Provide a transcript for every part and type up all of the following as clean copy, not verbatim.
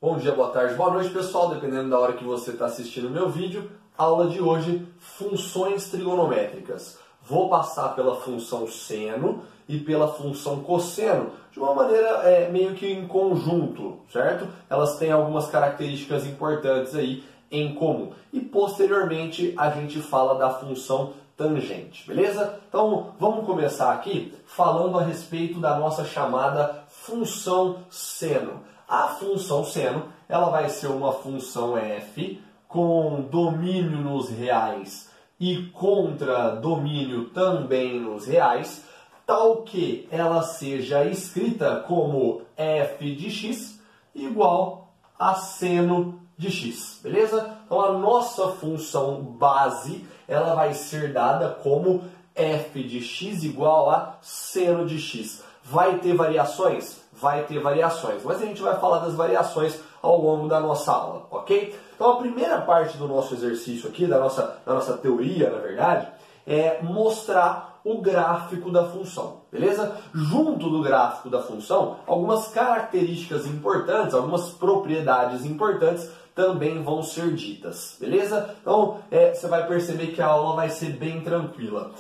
Bom dia, boa tarde, boa noite, pessoal, dependendo da hora que você está assistindo o meu vídeo. Aula de hoje, funções trigonométricas. Vou passar pela função seno e pela função cosseno de uma maneira meio que em conjunto, certo? Elas têm algumas características importantes aí em comum. E posteriormente a gente fala da função tangente, beleza? Então vamos começar aqui falando a respeito da nossa chamada função seno. A função seno, ela vai ser uma função f com domínio nos reais e contra-domínio também nos reais, tal que ela seja escrita como f de x igual a seno de x, beleza? Então a nossa função base, ela vai ser dada como f de x igual a seno de x. Vai ter variações? Vai ter variações, mas a gente vai falar das variações ao longo da nossa aula, ok? Então a primeira parte do nosso exercício aqui, da nossa teoria, na verdade, é mostrar o gráfico da função, beleza? Junto do gráfico da função, algumas características importantes, algumas propriedades importantes também vão ser ditas, beleza? Então, você vai perceber que a aula vai ser bem tranquila.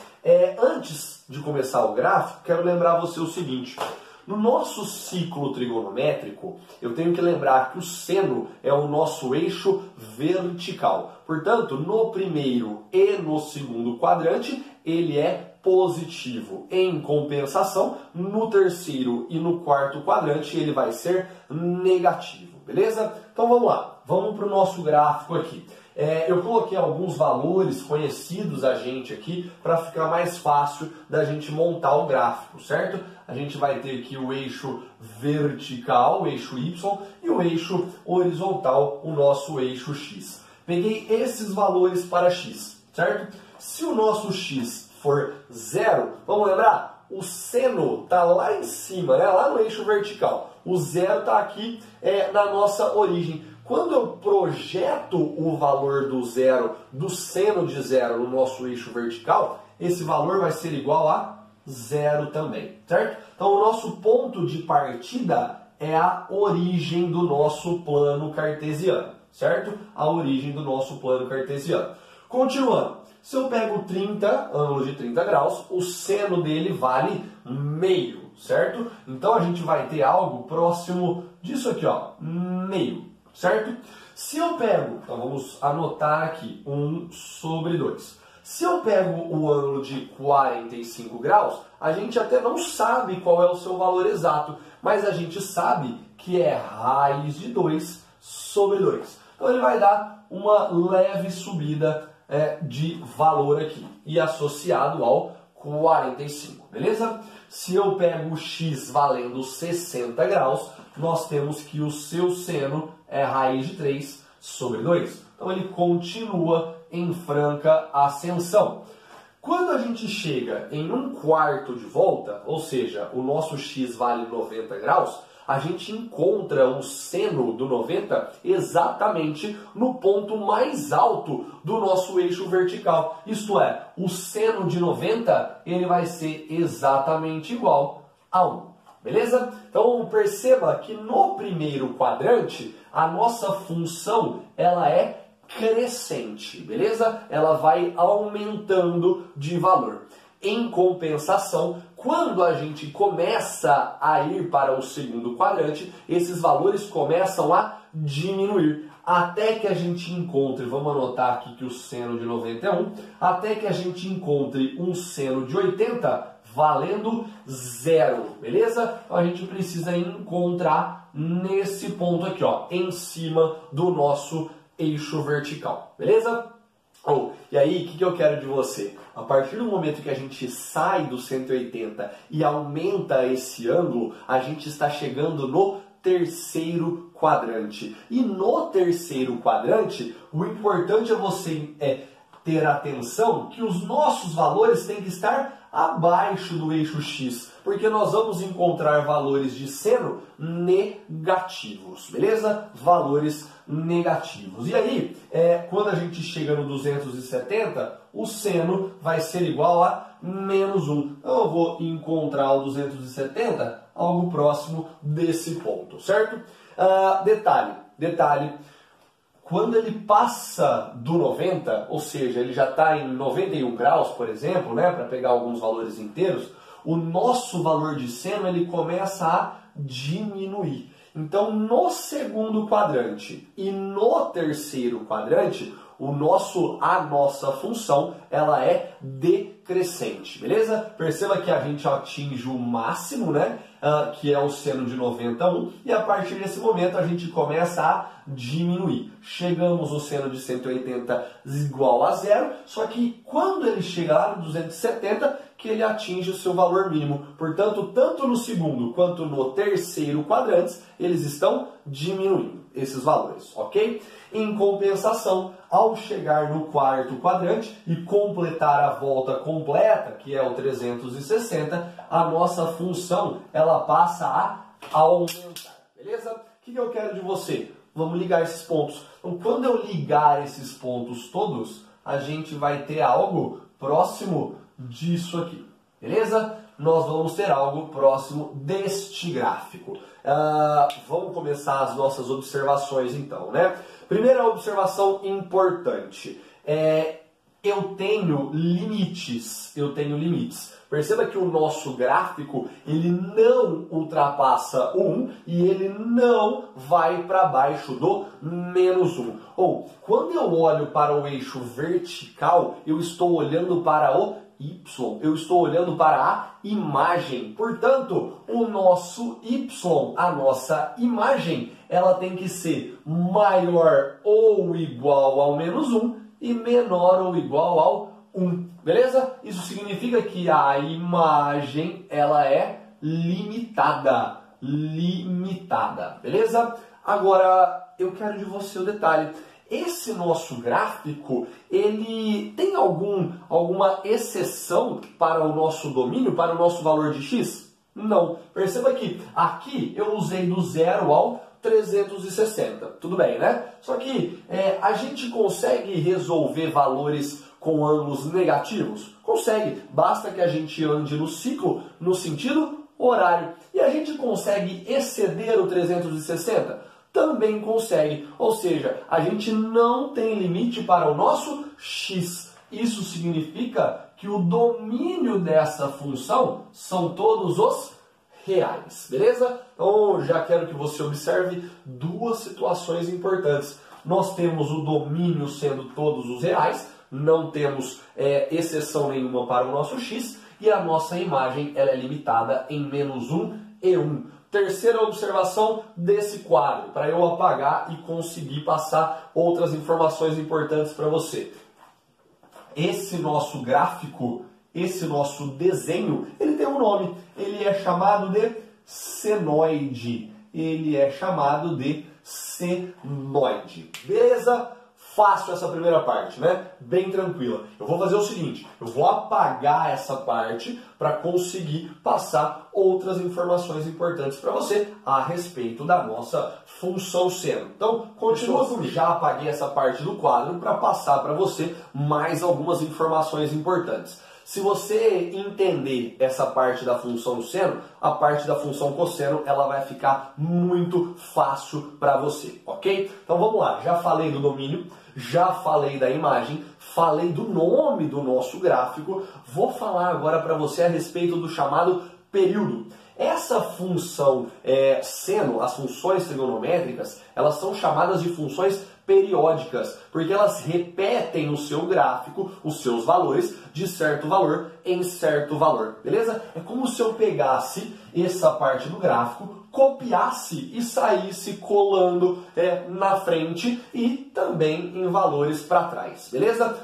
Antes de começar o gráfico, quero lembrar você o seguinte: no nosso ciclo trigonométrico, eu tenho que lembrar que o seno é o nosso eixo vertical. Portanto, no primeiro e no segundo quadrante, ele é positivo. Em compensação, no terceiro e no quarto quadrante, ele vai ser negativo, beleza? Então vamos lá, vamos para o nosso gráfico aqui. Eu coloquei alguns valores conhecidos a gente aqui para ficar mais fácil da gente montar o gráfico, certo? A gente vai ter aqui o eixo vertical, o eixo Y, e o eixo horizontal, o nosso eixo X. Peguei esses valores para X, certo? Se o nosso X for 0, vamos lembrar? O seno está lá em cima, né? Lá no eixo vertical. O 0 está aqui na nossa origem. Quando eu projeto o valor do zero, do seno de 0 no nosso eixo vertical, esse valor vai ser igual a 0 também, certo? Então o nosso ponto de partida é a origem do nosso plano cartesiano, certo? A origem do nosso plano cartesiano. Continuando, se eu pego 30, ângulo de 30 graus, o seno dele vale meio, certo? Então a gente vai ter algo próximo disso aqui, ó, meio. Certo? Se eu pego, então vamos anotar aqui, 1 sobre 2. Se eu pego o ângulo de 45 graus, a gente até não sabe qual é o seu valor exato, mas a gente sabe que é raiz de 2 sobre 2. Então ele vai dar uma leve subida de valor aqui, e associado ao 45, beleza? Se eu pego o x valendo 60 graus, nós temos que o seu seno é raiz de 3 sobre 2. Então ele continua em franca ascensão. Quando a gente chega em 1/4 de volta, ou seja, o nosso x vale 90 graus, a gente encontra o seno do 90 exatamente no ponto mais alto do nosso eixo vertical. Isto é, o seno de 90 ele vai ser exatamente igual a 1. Beleza? Então perceba que no primeiro quadrante a nossa função ela é crescente, beleza? Ela vai aumentando de valor. Em compensação, quando a gente começa a ir para o segundo quadrante, esses valores começam a diminuir, até que a gente encontre, vamos anotar aqui que o seno de 90 é 1, até que a gente encontre um seno de 80 valendo 0, beleza? Então a gente precisa encontrar nesse ponto aqui, ó, em cima do nosso eixo vertical, beleza? E aí, o que eu quero de você? A partir do momento que a gente sai do 180 e aumenta esse ângulo, a gente está chegando no terceiro quadrante. E no terceiro quadrante, o importante é você ter atenção que os nossos valores têm que estar abaixo do eixo X, porque nós vamos encontrar valores de seno negativos, beleza? Valores negativos. E aí, quando a gente chega no 270, o seno vai ser igual a -1. Então eu vou encontrar o 270 algo próximo desse ponto, certo? Detalhe, Detalhe, quando ele passa do 90, ou seja, ele já está em 91 graus, por exemplo, né, para pegar alguns valores inteiros, o nosso valor de seno ele começa a diminuir. Então, no segundo quadrante e no terceiro quadrante, a nossa função ela é decrescente, beleza? Perceba que a gente atinge o máximo, né? Que é o seno de 91, e a partir desse momento a gente começa a diminuir. Chegamos no seno de 180 igual a zero, só que quando ele chega lá no 270, que ele atinge o seu valor mínimo. Portanto, tanto no segundo quanto no terceiro quadrantes, eles estão diminuindo esses valores, ok? Em compensação, ao chegar no quarto quadrante e completar a volta completa, que é o 360, a nossa função ela passa a aumentar, beleza? O que eu quero de você? Vamos ligar esses pontos. Então, quando eu ligar esses pontos todos, a gente vai ter algo próximo disso aqui, beleza? Nós vamos ter algo próximo deste gráfico. Vamos começar as nossas observações então, né? Primeira observação importante, eu tenho limites. Perceba que o nosso gráfico, ele não ultrapassa o 1 e ele não vai para baixo do -1. Ou, quando eu olho para o eixo vertical, eu estou olhando para o Y, eu estou olhando para a imagem. Portanto, o nosso Y, a nossa imagem, ela tem que ser maior ou igual ao -1 e menor ou igual ao 1. Beleza? Isso significa que a imagem ela é limitada. Beleza? Agora, eu quero de você o detalhe. Esse nosso gráfico, ele tem alguma exceção para o nosso domínio, para o nosso valor de x? Não. Perceba que aqui eu usei do 0 ao 360. Tudo bem, né? Só que a gente consegue resolver valores com ângulos negativos? Consegue. Basta que a gente ande no ciclo no sentido horário. E a gente consegue exceder o 360? Também consegue. Ou seja, a gente não tem limite para o nosso x. Isso significa que o domínio dessa função são todos os reais. Beleza? Então, já quero que você observe duas situações importantes. Nós temos o domínio sendo todos os reais, não temos exceção nenhuma para o nosso x, e a nossa imagem ela é limitada em -1 e 1. Terceira observação desse quadro, para eu apagar e conseguir passar outras informações importantes para você. Esse nosso gráfico, esse nosso desenho, ele tem um nome. Ele é chamado de senoide. Beleza? Fácil essa primeira parte, né? Bem tranquila. Eu vou fazer o seguinte, eu vou apagar essa parte para conseguir passar outras informações importantes para você a respeito da nossa função seno. Então, continua comigo. Já apaguei essa parte do quadro para passar para você mais algumas informações importantes. Se você entender essa parte da função seno, a parte da função cosseno ela vai ficar muito fácil para você, ok? Então vamos lá, já falei do domínio, já falei da imagem, falei do nome do nosso gráfico, vou falar agora para você a respeito do chamado período. Essa função seno, as funções trigonométricas, elas são chamadas de funções periódicas, porque elas repetem no seu gráfico os seus valores de certo valor em certo valor, beleza? É como se eu pegasse essa parte do gráfico, copiasse e saísse colando na frente e também em valores para trás, beleza?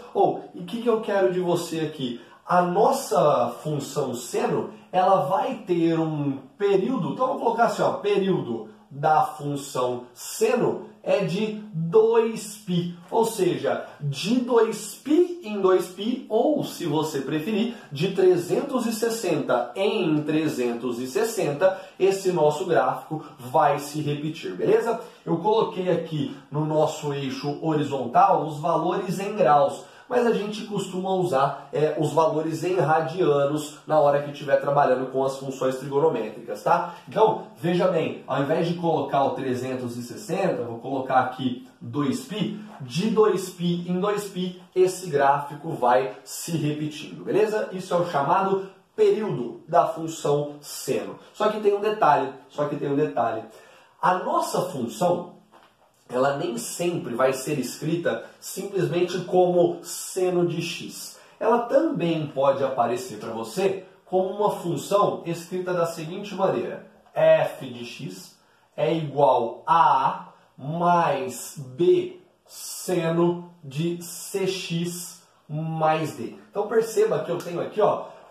E o que eu quero de você aqui? A nossa função seno, ela vai ter um período, então vamos colocar assim, período da função seno é de 2π, ou seja, de 2π em 2π, ou se você preferir, de 360 em 360, esse nosso gráfico vai se repetir, beleza? Eu coloquei aqui no nosso eixo horizontal os valores em graus, mas a gente costuma usar os valores em radianos na hora que estiver trabalhando com as funções trigonométricas, tá? Então, veja bem, ao invés de colocar o 360, vou colocar aqui 2π, de 2π em 2π, esse gráfico vai se repetindo, beleza? Isso é o chamado período da função seno. Só que tem um detalhe, A nossa função, ela nem sempre vai ser escrita simplesmente como seno de x. Ela também pode aparecer para você como uma função escrita da seguinte maneira: f de x é igual a A mais B seno de cx mais D. Então perceba que eu tenho aqui,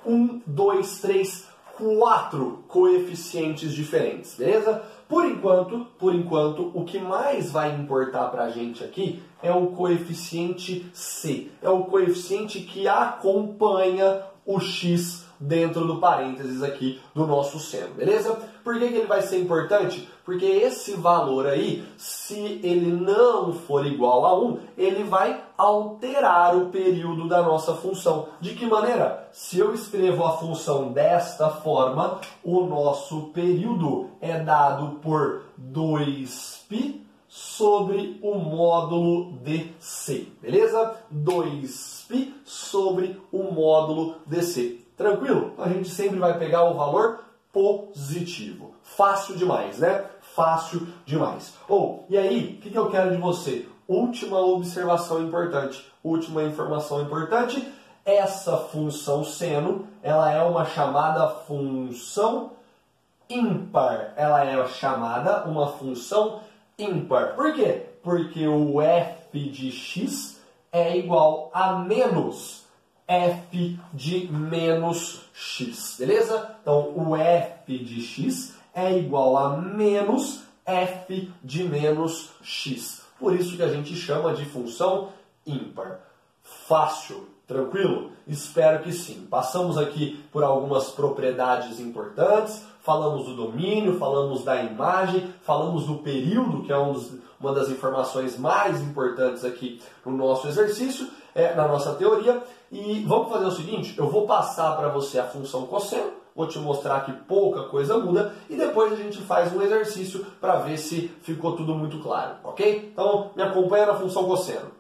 1, 2, 3, 4 coeficientes diferentes, beleza? Por enquanto, o que mais vai importar para a gente aqui é o coeficiente C. É o coeficiente que acompanha o x dentro do parênteses aqui do nosso seno, beleza? Por que ele vai ser importante? Porque esse valor aí, se ele não for igual a 1, ele vai alterar o período da nossa função. De que maneira? Se eu escrevo a função desta forma, o nosso período é dado por 2π sobre o módulo dc, beleza? 2π sobre o módulo dc. Tranquilo? A gente sempre vai pegar o valor positivo. Fácil demais, né? Fácil demais. E aí, o que eu quero de você? Última observação importante, última informação importante. Essa função seno, ela é uma chamada função ímpar. Ela é chamada uma função ímpar. Por quê? Porque o f de x é igual a menos f de menos x, beleza? Então, o f de x é igual a menos f de menos x. Por isso que a gente chama de função ímpar. Fácil, tranquilo? Espero que sim. Passamos aqui por algumas propriedades importantes, falamos do domínio, falamos da imagem, falamos do período, que é uma das informações mais importantes aqui no nosso exercício, na nossa teoria. E vamos fazer o seguinte, eu vou passar para você a função cosseno, vou te mostrar que pouca coisa muda e depois a gente faz um exercício para ver se ficou tudo muito claro, ok? Então, me acompanha na função cosseno.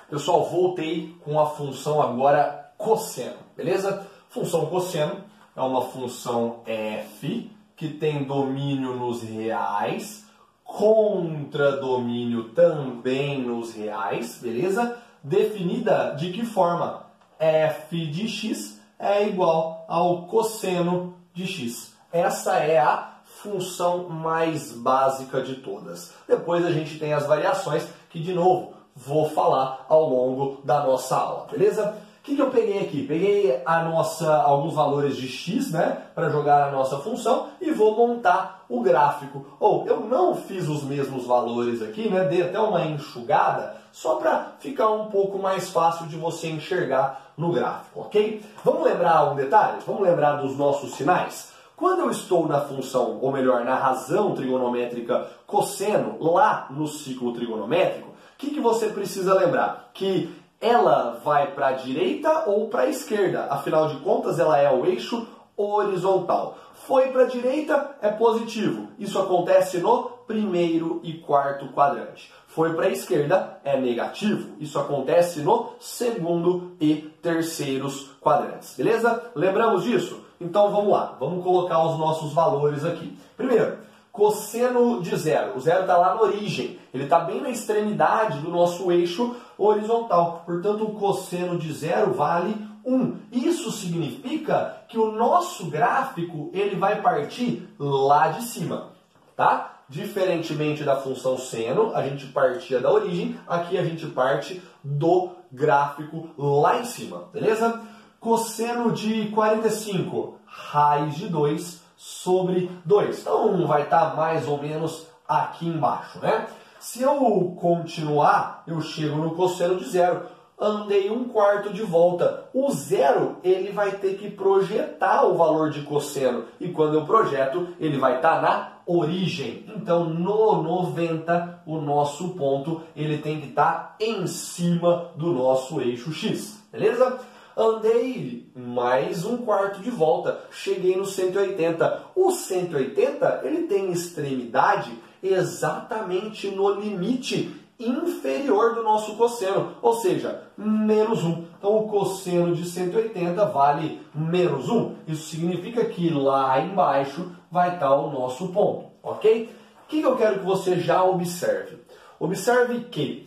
Pessoal, voltei com a função agora cosseno, beleza? Função cosseno é uma função f que tem domínio nos reais, contradomínio também nos reais, beleza? Definida de que forma? F de x é igual ao cosseno de x. Essa é a função mais básica de todas. Depois a gente tem as variações que, de novo, vou falar ao longo da nossa aula, beleza? O que eu peguei aqui? Peguei alguns valores de x, né, para jogar a nossa função e vou montar o gráfico. Eu não fiz os mesmos valores aqui, né, dei até uma enxugada, só para ficar um pouco mais fácil de você enxergar no gráfico, ok? Vamos lembrar um detalhe? Vamos lembrar dos nossos sinais? Quando eu estou na função, ou melhor, na razão trigonométrica cosseno, lá no ciclo trigonométrico, o que você precisa lembrar? Que ela vai para a direita ou para a esquerda. Afinal de contas, ela é o eixo horizontal. Foi para a direita, é positivo. Isso acontece no primeiro e quarto quadrante. Foi para a esquerda, é negativo. Isso acontece no segundo e terceiros quadrantes. Beleza? Lembramos disso? Então vamos lá. Vamos colocar os nossos valores aqui. Primeiro, cosseno de zero. O zero está lá na origem. Ele está bem na extremidade do nosso eixo horizontal. Portanto, o cosseno de zero vale 1. Isso significa que o nosso gráfico ele vai partir lá de cima, tá? Diferentemente da função seno, a gente partia da origem, aqui a gente parte do gráfico lá em cima, beleza? Cosseno de 45, raiz de 2 sobre 2. Então vai estar mais ou menos aqui embaixo, né? Se eu continuar, eu chego no cosseno de zero. andei 1/4 de volta. O zero, ele vai ter que projetar o valor de cosseno. E quando eu projeto, ele vai estar na origem. Então, no 90, o nosso ponto ele tem que estar em cima do nosso eixo X. Beleza? Andei mais 1/4 de volta. Cheguei no 180. O 180, ele tem extremidade exatamente no limite inferior do nosso cosseno, ou seja, -1. Então, o cosseno de 180 vale -1. Isso significa que lá embaixo vai estar o nosso ponto, ok? O que eu quero que você já observe? Observe que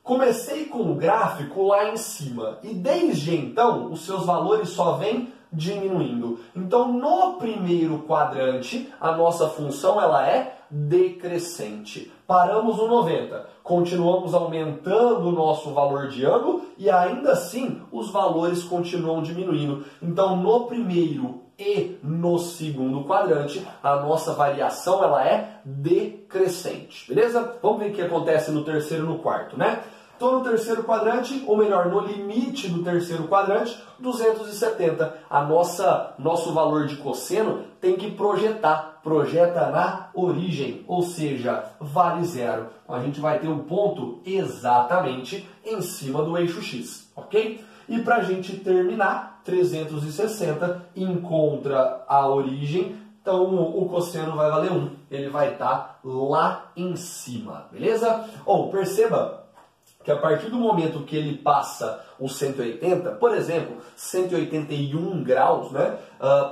comecei com o gráfico lá em cima e desde então os seus valores só vêm diminuindo. Então, no primeiro quadrante, a nossa função ela é decrescente. Paramos no 90, continuamos aumentando o nosso valor de ângulo e ainda assim os valores continuam diminuindo. Então, no primeiro e no segundo quadrante, a nossa variação ela é decrescente, beleza? Vamos ver o que acontece no terceiro e no quarto, né? Então, no terceiro quadrante, ou melhor, no limite do terceiro quadrante, 270. Nosso valor de cosseno tem que projeta na origem, ou seja, vale zero. Então, a gente vai ter um ponto exatamente em cima do eixo X, ok? E para a gente terminar, 360 encontra a origem, então o cosseno vai valer 1. Ele vai estar lá em cima, beleza? Ou perceba que a partir do momento que ele passa o 180, por exemplo, 181 graus, né,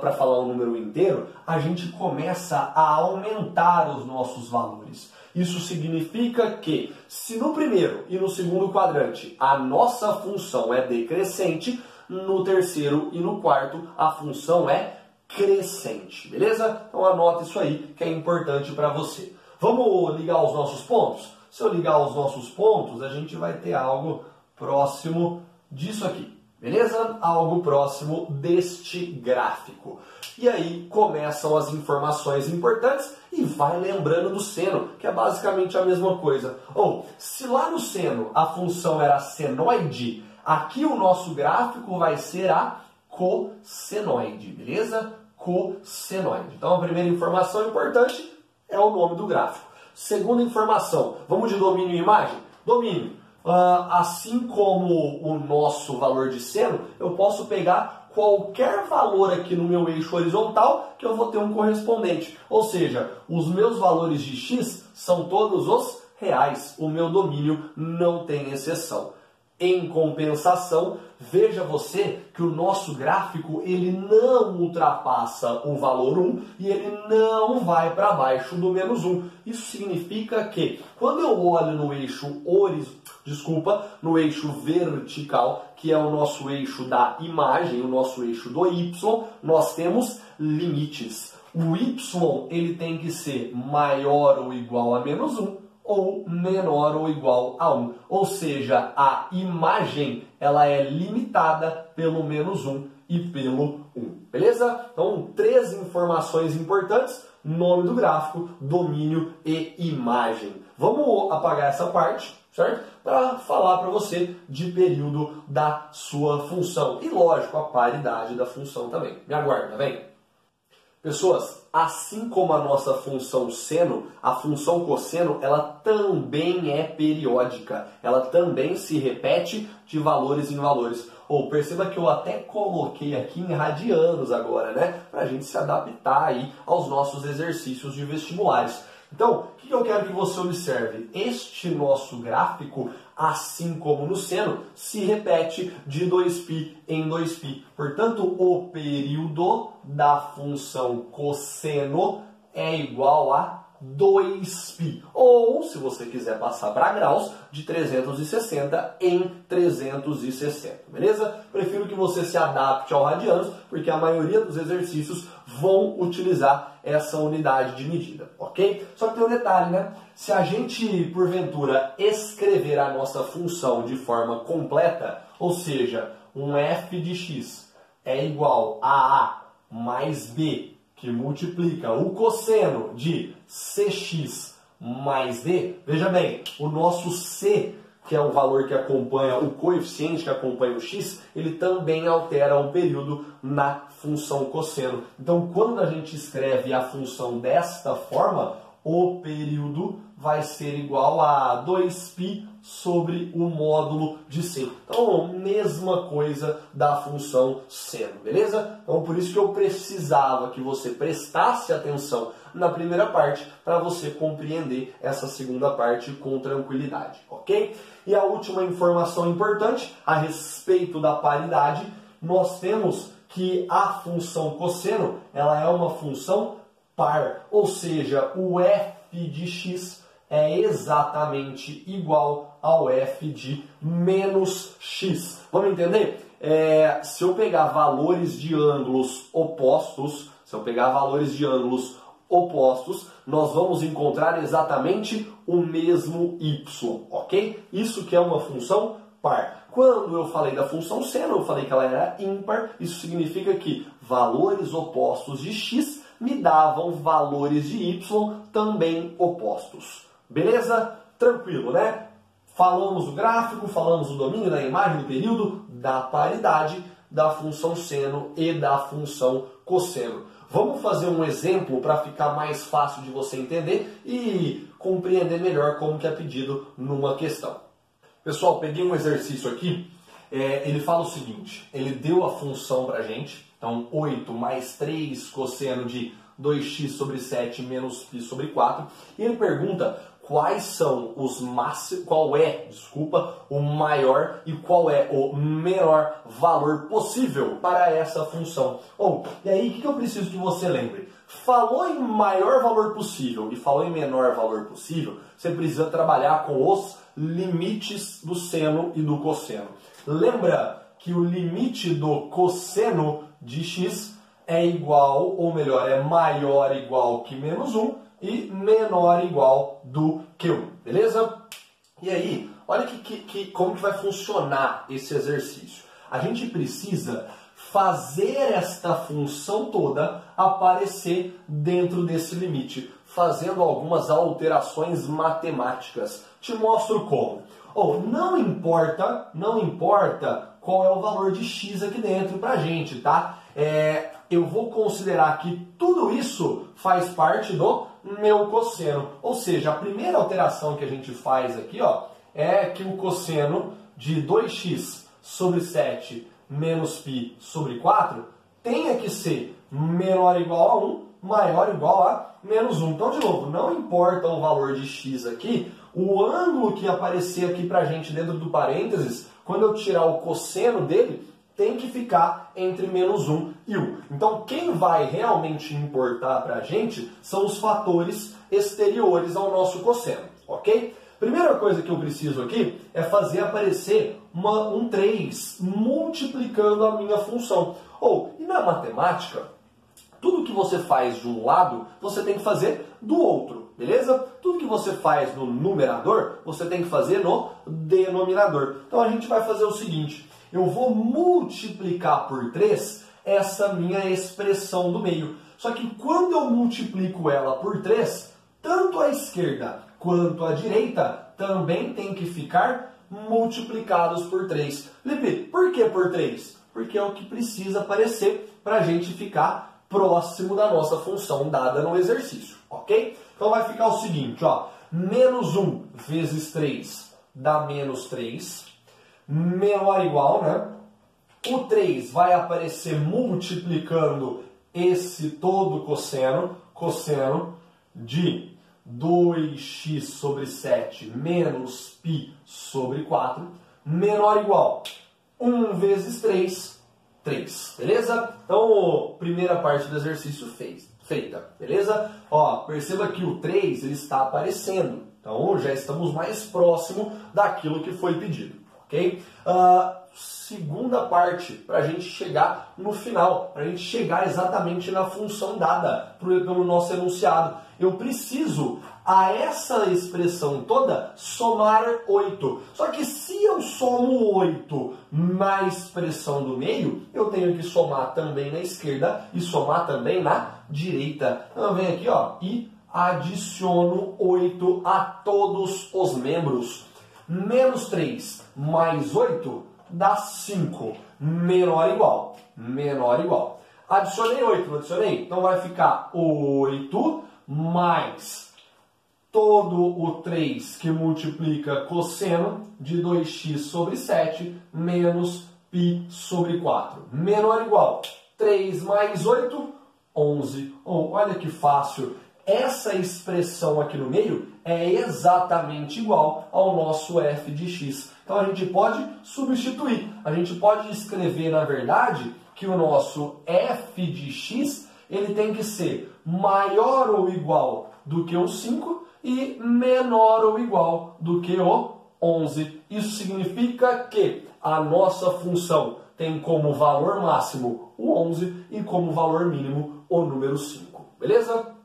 para falar um número inteiro, a gente começa a aumentar os nossos valores. Isso significa que, se no primeiro e no segundo quadrante a nossa função é decrescente, no terceiro e no quarto a função é crescente, beleza? Então anota isso aí que é importante para você. Vamos ligar os nossos pontos? Se eu ligar os nossos pontos, a gente vai ter algo próximo disso aqui, beleza? Algo próximo deste gráfico. E aí começam as informações importantes e vai lembrando do seno, que é basicamente a mesma coisa. Ou, se lá no seno a função era senoide, aqui o nosso gráfico vai ser a cossenoide, beleza? Cossenoide. Então a primeira informação importante é o nome do gráfico. Segunda informação, vamos de domínio e imagem? Domínio. Assim como o nosso valor de seno, eu posso pegar qualquer valor aqui no meu eixo horizontal que eu vou ter um correspondente. Ou seja, os meus valores de x são todos os reais. O meu domínio não tem exceção. Em compensação, veja você que o nosso gráfico ele não ultrapassa o valor 1 e ele não vai para baixo do -1. Isso significa que quando eu olho no eixo no eixo vertical, que é o nosso eixo da imagem, o nosso eixo do y, nós temos limites. O y ele tem que ser maior ou igual a -1. Ou menor ou igual a 1. Ou seja, a imagem ela é limitada pelo -1 e pelo 1. Beleza? Então, 3 informações importantes: nome do gráfico, domínio e imagem. Vamos apagar essa parte, certo? Para falar para você de período da sua função. E lógico, a paridade da função também. Me aguarda, vem! Pessoas, assim como a nossa função seno, a função cosseno, ela também é periódica. Ela também se repete de valores em valores. Ou perceba que eu até coloquei aqui em radianos agora, né? Para a gente se adaptar aí aos nossos exercícios de vestibulares. Então, o que eu quero que você observe? Este nosso gráfico, assim como no seno, se repete de 2π em 2π. Portanto, o período da função cosseno é igual a 2π. Ou, se você quiser passar para graus, de 360 em 360. Beleza? Prefiro que você se adapte ao radianos, porque a maioria dos exercícios vão utilizar essa unidade de medida, ok? Só que tem um detalhe, né? Se a gente, porventura, escrever a nossa função de forma completa, ou seja, um f de x é igual a a mais b, que multiplica o cosseno de cx mais d, veja bem, o nosso c, que é o valor que acompanha, o coeficiente que acompanha o x, ele também altera o período na função cosseno. Então, quando a gente escreve a função desta forma, o período vai ser igual a 2π sobre o módulo de c. Então, mesma coisa da função seno, beleza? Então, por isso que eu precisava que você prestasse atenção na primeira parte para você compreender essa segunda parte com tranquilidade, ok? E a última informação importante a respeito da paridade, nós temos que a função cosseno, ela é uma função par, ou seja, o f de x é exatamente igual ao f de menos x. Vamos entender? Se eu pegar valores de ângulos opostos, nós vamos encontrar exatamente o mesmo y, ok? Isso que é uma função par. Quando eu falei da função seno, eu falei que ela era ímpar, isso significa que valores opostos de x me davam valores de y também opostos. Beleza? Tranquilo, né? Falamos do gráfico, falamos do domínio da imagem, do período, da paridade, da função seno e da função cosseno. Vamos fazer um exemplo para ficar mais fácil de você entender e compreender melhor como que é pedido numa questão. Pessoal, peguei um exercício aqui, ele fala o seguinte, ele deu a função para a gente, então 8 mais 3 cosseno de 2x sobre 7 menos π sobre 4, e ele pergunta quais são os máximos, qual é, o maior e qual é o menor valor possível para essa função. E aí, o que eu preciso que você lembre? Falou em maior valor possível e falou em menor valor possível, você precisa trabalhar com os limites do seno e do cosseno. Lembra que o limite do cosseno de x é igual, ou melhor, é maior ou igual que menos 1 e menor ou igual do que 1, beleza? E aí, olha como que vai funcionar esse exercício. A gente precisa fazer esta função toda aparecer dentro desse limite, fazendo algumas alterações matemáticas. Te mostro como. Não importa qual é o valor de x aqui dentro pra gente, tá? Eu vou considerar que tudo isso faz parte do meu cosseno. Ou seja, a primeira alteração que a gente faz aqui, é que o cosseno de 2x sobre 7 menos π sobre 4 tenha que ser menor ou igual a 1, maior ou igual a menos 1. Então, de novo, não importa o valor de x aqui, o ângulo que aparecer aqui pra gente dentro do parênteses, quando eu tirar o cosseno dele, tem que ficar entre menos 1 e 1. Então, quem vai realmente importar para a gente são os fatores exteriores ao nosso cosseno, ok? Primeira coisa que eu preciso aqui é fazer aparecer um 3 multiplicando a minha função. E na matemática, tudo que você faz de um lado, você tem que fazer do outro, beleza? Tudo que você faz no numerador, você tem que fazer no denominador. Então, a gente vai fazer o seguinte, eu vou multiplicar por 3 essa minha expressão do meio. Só que quando eu multiplico ela por 3, tanto a esquerda quanto a direita também tem que ficar multiplicados por 3. Lipe, por que por 3? Porque é o que precisa aparecer para a gente ficar próximo da nossa função dada no exercício, ok? Então vai ficar o seguinte, menos 1 vezes 3 dá menos 3. Menor ou igual, né? O 3 vai aparecer multiplicando esse todo cosseno de 2x sobre 7 menos π sobre 4, menor ou igual 1 vezes 3, 3, beleza? Então, primeira parte do exercício feita, beleza? Perceba que o 3 ele está aparecendo, então já estamos mais próximo daquilo que foi pedido. Ok? Segunda parte, para a gente chegar no final, para a gente chegar exatamente na função dada pelo nosso enunciado. Eu preciso, a essa expressão toda, somar 8. Só que se eu somo 8 na expressão do meio, eu tenho que somar também na esquerda e somar também na direita. Então eu venho aqui e adiciono 8 a todos os membros. Menos 3 mais 8 dá 5. Menor ou igual? Menor ou igual. Adicionei 8, não adicionei? Então vai ficar 8 mais todo o 3 que multiplica cosseno de 2x sobre 7 menos π sobre 4. Menor ou igual? 3 mais 8, 11. Oh, olha que fácil. Essa expressão aqui no meio é exatamente igual ao nosso f de x. Então a gente pode substituir. A gente pode escrever, na verdade, que o nosso f de x ele tem que ser maior ou igual do que o 5 e menor ou igual do que o 11. Isso significa que a nossa função tem como valor máximo o 11 e como valor mínimo o número 5. Beleza?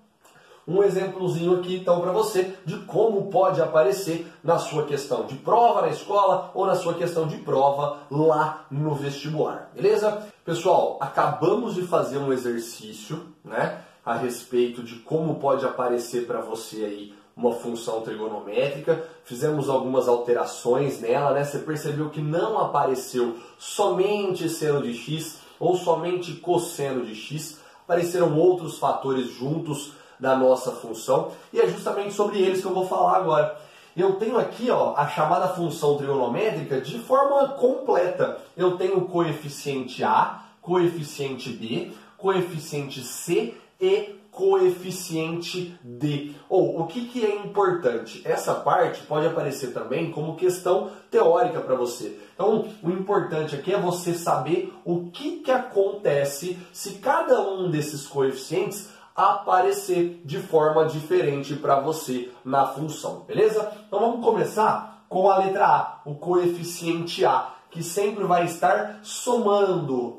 Um exemplozinho aqui, então, para você de como pode aparecer na sua questão de prova na escola ou na sua questão de prova lá no vestibular, beleza? Pessoal, acabamos de fazer um exercício, né, a respeito de como pode aparecer para você aí uma função trigonométrica. Fizemos algumas alterações nela, né? Você percebeu que não apareceu somente seno de x ou somente cosseno de x, apareceram outros fatores juntos da nossa função, e é justamente sobre eles que eu vou falar agora. Eu tenho aqui, ó, a chamada função trigonométrica de forma completa. Eu tenho coeficiente A, coeficiente B, coeficiente C e coeficiente D. Ou, o que é importante? Essa parte pode aparecer também como questão teórica para você. Então, o importante aqui é você saber o que acontece se cada um desses coeficientes aparecer de forma diferente para você na função, beleza? Então vamos começar com a letra A, o coeficiente A, que sempre vai estar somando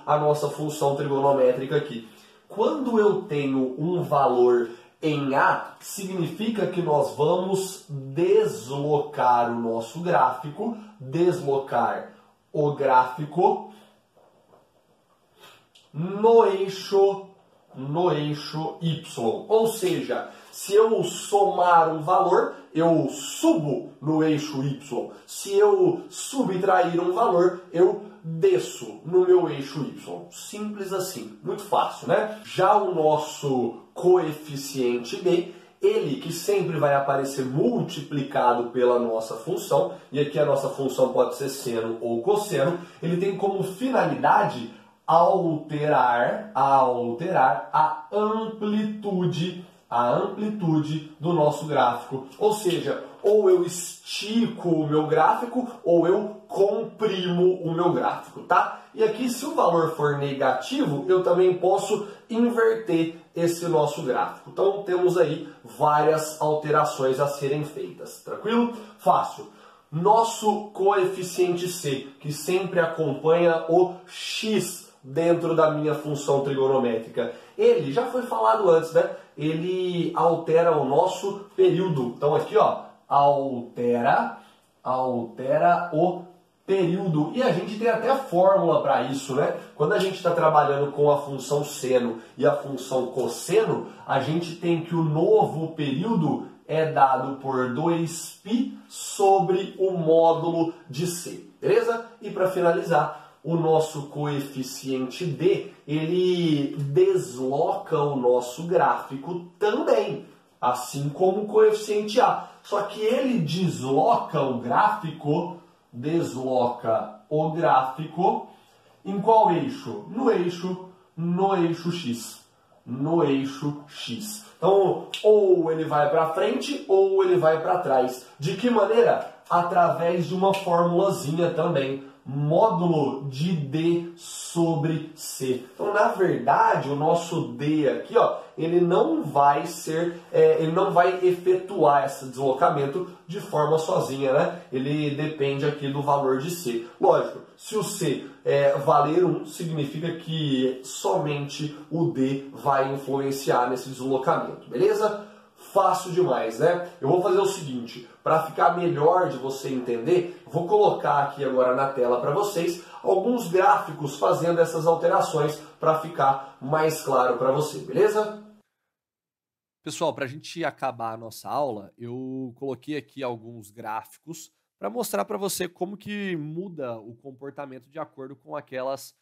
a nossa função trigonométrica aqui. Quando eu tenho um valor em A, significa que nós vamos deslocar o nosso gráfico, deslocar o gráfico no eixo Y. Ou seja, se eu somar um valor, eu subo no eixo Y. Se eu subtrair um valor, eu desço no meu eixo Y. Simples assim, muito fácil, né? Já o nosso coeficiente B, ele que sempre vai aparecer multiplicado pela nossa função, e aqui a nossa função pode ser seno ou cosseno, ele tem como finalidade alterar a amplitude do nosso gráfico. Ou seja, ou eu estico o meu gráfico ou eu comprimo o meu gráfico, tá? E aqui, se o valor for negativo, eu também posso inverter esse nosso gráfico. Então, temos aí várias alterações a serem feitas. Tranquilo? Fácil. Nosso coeficiente C, que sempre acompanha o x dentro da minha função trigonométrica. Ele, já foi falado antes, né? Ele altera o nosso período. Então aqui, ó, altera o período. E a gente tem até fórmula para isso, né? Quando a gente está trabalhando com a função seno e a função cosseno, a gente tem que o novo período é dado por 2π sobre o módulo de C. Beleza? E para finalizar, o nosso coeficiente D, ele desloca o nosso gráfico também, assim como o coeficiente A. Só que ele desloca o gráfico em qual eixo? No eixo X. No eixo X. Então, ou ele vai para frente ou ele vai para trás. De que maneira? Através de uma formulazinha também. Módulo de D sobre C. Então, na verdade, o nosso D aqui, ó, ele não vai efetuar esse deslocamento de forma sozinha, né? Ele depende aqui do valor de C. Lógico, se o C valer 1, significa que somente o D vai influenciar nesse deslocamento, beleza? Fácil demais, né? Eu vou fazer o seguinte, para ficar melhor de você entender, vou colocar aqui agora na tela para vocês alguns gráficos fazendo essas alterações para ficar mais claro para você, beleza? Pessoal, para a gente acabar a nossa aula, eu coloquei aqui alguns gráficos para mostrar para você como que muda o comportamento de acordo com aqueles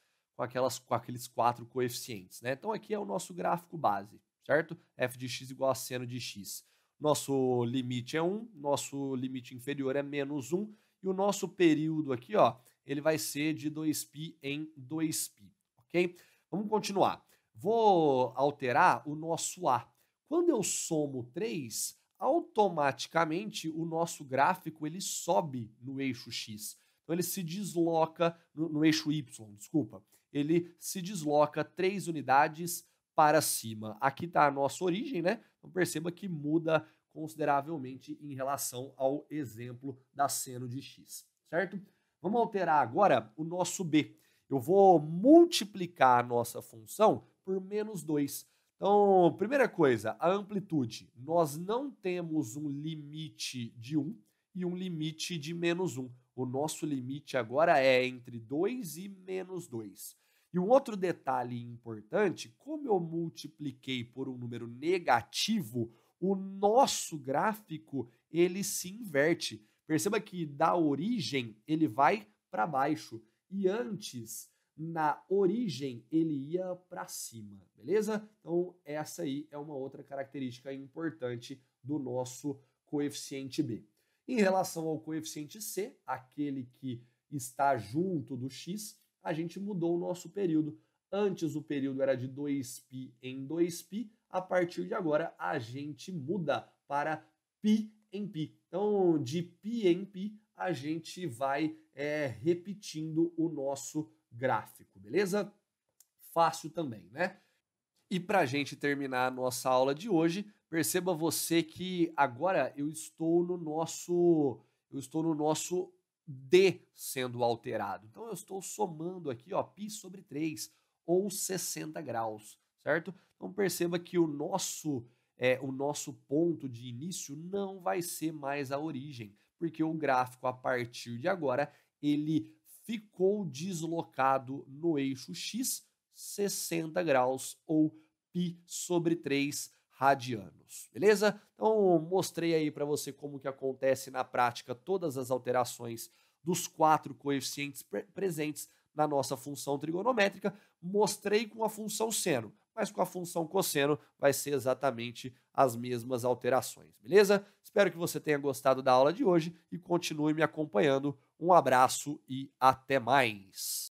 quatro coeficientes, né? Então aqui é o nosso gráfico base, certo? F de x igual a seno de x. Nosso limite é 1, nosso limite inferior é menos 1 e o nosso período aqui, ó, ele vai ser de 2π em 2π, ok? Vamos continuar. Vou alterar o nosso A. Quando eu somo 3, automaticamente o nosso gráfico ele sobe no eixo X. Então ele se desloca no eixo Y, desculpa. Ele se desloca 3 unidades para cima. Aqui está a nossa origem, né? Então perceba que muda consideravelmente em relação ao exemplo da seno de x, certo? Vamos alterar agora o nosso b. Eu vou multiplicar a nossa função por menos 2. Então, primeira coisa, a amplitude. Nós não temos um limite de 1 e um limite de menos 1. O nosso limite agora é entre 2 e menos 2. E um outro detalhe importante, como eu multipliquei por um número negativo, o nosso gráfico ele se inverte. Perceba que da origem ele vai para baixo e antes na origem ele ia para cima, beleza? Então essa aí é uma outra característica importante do nosso coeficiente b. Em relação ao coeficiente c, aquele que está junto do x, a gente mudou o nosso período. Antes o período era de 2π em 2π, a partir de agora a gente muda para π em π. Então de π em π a gente vai repetindo o nosso gráfico, beleza? Fácil também, né? E para a gente terminar a nossa aula de hoje, perceba você que agora eu estou no nosso D sendo alterado. Então eu estou somando aqui, ó, π sobre 3 ou 60 graus, certo? Então perceba que o nosso ponto de início não vai ser mais a origem, porque o gráfico a partir de agora ele ficou deslocado no eixo X 60 graus ou π sobre 3 radianos, beleza? Então mostrei aí para você como que acontece na prática todas as alterações dos quatro coeficientes presentes na nossa função trigonométrica, mostrei com a função seno, mas com a função cosseno vai ser exatamente as mesmas alterações, beleza? Espero que você tenha gostado da aula de hoje e continue me acompanhando. Um abraço e até mais!